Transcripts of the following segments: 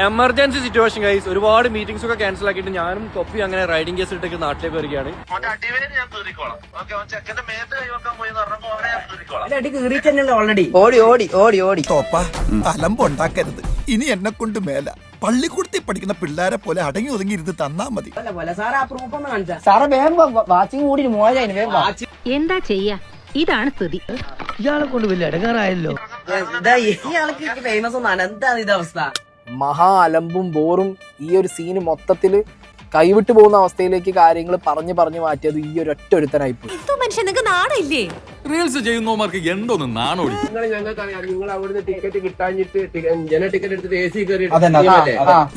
Emergency situation guys. ഒരുപാട് meetings ഒക്കെ cancel ആക്കിയിട്ട് ഞാനും തൊപ്പി അങ്ങനെ റൈഡിംഗ് കേസ് ഇട്ടേക്ക് നാട്ടിലേക്ക് വരികയാണ്. അലമ്പുണ്ടാക്കരുത്. ഇനി എന്നെ കൊണ്ട് മേല. പള്ളിക്കൂടത്തിൽ പഠിക്കുന്ന പിള്ളേരെ പോലെ അടങ്ങി ഒതുങ്ങി ഇരുന്ന് തന്നാ മതി. എന്താ ചെയ്യാ, ഇതാണ് സ്ഥിതി. ഇയാളെ കൊണ്ട് വലിയ ഇടങ്ങാറായല്ലോ. ഫേമസ് ഒന്നാണ്. എന്താണ് ഇത് അവസ്ഥ? മഹാ അലമ്പും ബോറും ഈ ഒരു സീന് മൊത്തത്തില് കൈവിട്ടു പോകുന്ന അവസ്ഥയിലേക്ക് കാര്യങ്ങൾ പറഞ്ഞു മാറ്റിയത് ഈ ഒരു ഒറ്റ ഒരുത്തനായിപ്പോയി. നാണില്ലേ? റീൽസ് ചെയ്യുന്നവർക്ക് എന്തോന്ന് നാണോടി. ഞങ്ങൾക്കറിയാം നിങ്ങൾ അവിടുന്ന് ടിക്കറ്റ് കിട്ടാഞ്ഞിട്ട് ജന ടിക്കറ്റ് എടുത്തിട്ട് AC കയറി.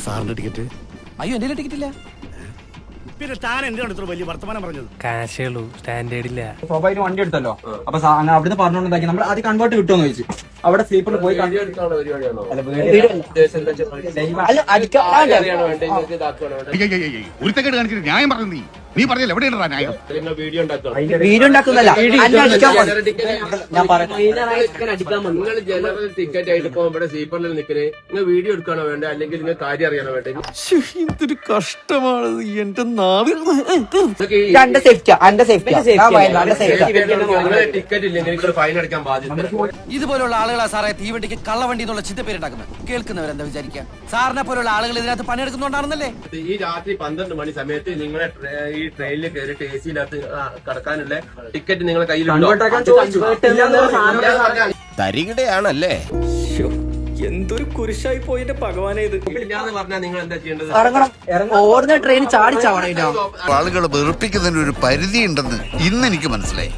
സാറിന്റെ ടിക്കറ്റ്? അയ്യോ എന്റെ ടിക്കറ്റ് ഇല്ല. പിന്നെ താൻ എന്തിനാണ് ഇത്ര വലിയ വർത്തമാനം പറഞ്ഞത്? കാശുള്ളൂ, സ്റ്റാൻഡേർഡ് ഇല്ല. സ്വാഭാവിക വണ്ടി എടുത്തല്ലോ. അപ്പൊ അവിടുന്ന് പറഞ്ഞോണ്ടാക്കി നമ്മൾ അത് കൺവേർട്ട് കിട്ടുമെന്ന് ചോദിച്ചു. അവിടെ സ്ലീപ്പറിൽ പോയി ഒരുത്തക്കേട് കാണിച്ചിട്ട് ന്യായം പറഞ്ഞു. നീ പറഞ്ഞില്ല എവിടെയാണ് ന്യായം? വീഡിയോ വീഡിയോ ഉണ്ടാക്കുന്നല്ല, നിങ്ങൾ ജനറൽ ടിക്കറ്റ് ആയിട്ട് ഇപ്പൊ ഇവിടെ സ്ലീപ്പറിൽ നിൽക്കുന്നത് നിങ്ങൾ വീഡിയോ എടുക്കണോ വേണ്ട, അല്ലെങ്കിൽ നിങ്ങൾ കാര്യം അറിയണോ വേണ്ടത്? എന്തൊരു കഷ്ടമാണ് എന്റെ നാവിൽ. ടിക്കറ്റ് ഇല്ലെങ്കിൽ നിങ്ങൾ ഫൈൻ അടക്കാൻ ബാധ്യത. ഇതുപോലുള്ള ആളുകളാ സാറേ തീവണ്ടിക്ക് കള്ളവണ്ടി എന്നുള്ള ചിന്തപ്പേരുണ്ടാക്കുന്നത്. കേൾക്കുന്നവരെന്താ വിചാരിക്കുക? സാറിനെ പോലുള്ള ആളുകൾ ഇതിനകത്ത് പണിയെടുക്കുന്നുണ്ടാണെന്നല്ലേ? ഈ രാത്രി 12 മണി സമയത്ത് നിങ്ങളെ ഈ ട്രെയിനിൽ കയറിയിട്ട് AC യിനകത്ത് കടക്കാനുള്ള ടിക്കറ്റ് നിങ്ങളെ കയ്യിലുണ്ടോ? തരികിടയാണല്ലേ. എന്തൊരു കുരിശായി പോയിട്ട് ഭഗവാനെ. ഇത് ഇല്ലാന്ന് പറഞ്ഞാൽ നിങ്ങൾ എന്താ ചെയ്യേണ്ടത്? ഓടുന്ന ട്രെയിൻ ചാടിച്ചാവണോ? ആളുകളെ വെറുപ്പിക്കുന്നതിന് ഒരു പരിധി ഉണ്ടെന്ന് ഇന്ന് എനിക്ക് മനസ്സിലായി.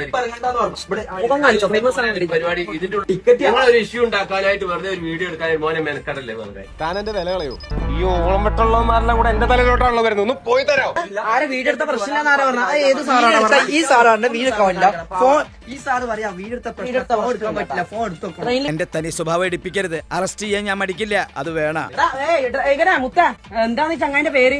പരിപാടി ഇതിന്റെ ടിക്കറ്റ് ഞങ്ങളൊരു ഇഷ്യൂ ഉണ്ടാക്കാനായിട്ട് വെറുതെ ഒരു വീഡിയോ എടുക്കാൻ മോനെ മെനക്കടല്ലേ വെറുതെ. താൻ എന്റെ വില കളയോ? ഈ ഓളം വെട്ടുള്ളവന്മാരെല്ലാം കൂടെ എന്റെ തലയിലോട്ടാണല്ലോ വരുന്നത്. ഒന്ന് പോയി തരാം. ആരെ വീഡിയോ എടുത്ത പ്രശ്നമില്ല. ഏത് സാറാണ്? ഈ സാറാണ് വീഡിയോ എടുക്കാൻ ഫോൺ. ഈ സാറ് പറയാ വീഡിയോ എടുത്ത ഫോൺ എടുക്കാൻ പറ്റില്ല, ഫോൺ എടുത്തോ. എന്റെ തനി സ്വഭാവം എടുപ്പിക്കരുത്. അറസ്റ്റ് ചെയ്യാൻ ഞാൻ മടിക്കില്ല. അത് വേണം. മുത്ത എന്താണ് ചങ്ങാന്റെ പേര്?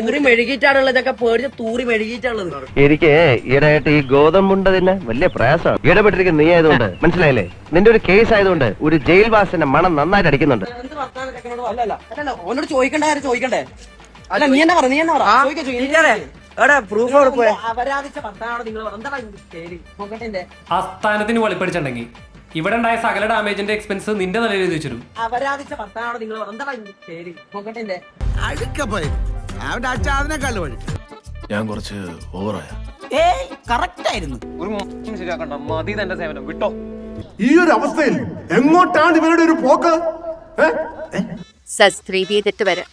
തൂറി മെഴുകിയിട്ടാണുള്ളതൊക്കെ പേടിച്ച് തൂറി മെഴുകിയിട്ടാണുള്ളത്. എനിക്ക് ഈടായിട്ട് ഈ ഗോതമ്പുണ്ട തന്നെ വലിയ പ്രയാസമാണ്. ഇടപെട്ടിരിക്കുന്ന നീ ആയതുകൊണ്ട് മനസ്സിലായില്ലേ? നിന്റെ ഒരു കേസ് ആയതുകൊണ്ട് ഒരു ജയിൽ വാസന്റെ മണം നന്നായിട്ട് അടിക്കുന്നുണ്ട്. ഓനോട് ചോദിക്കണ്ടേ? ചോദിക്കണ്ടേ? അല്ല നീ എന്നാ പറ, നീ എന്നാ പറ. പ്രൂഫ് ആസ്ഥാനത്തിന് വെളിപ്പെടുത്തുണ്ടെങ്കിൽ ഇവിടെ ഉണ്ടായ സകല ഡാമേജിന്റെ എക്സ്പെൻസ് നിന്റെ നിലയിൽ എഴുതിച്ചിരും. ഞാൻ കുറച്ച് ഓവറായ. ഒരു ശരിയാക്കണ്ട, മതി തന്റെ സേവനം വിട്ടോ. ഈ ഒരു അവസ്ഥയിൽ എങ്ങോട്ടാണ് ഇവരുടെ ഒരു പോക്ക്? സബ്സ്ക്രൈബ് ചെയ്തിട്ട് വരാം.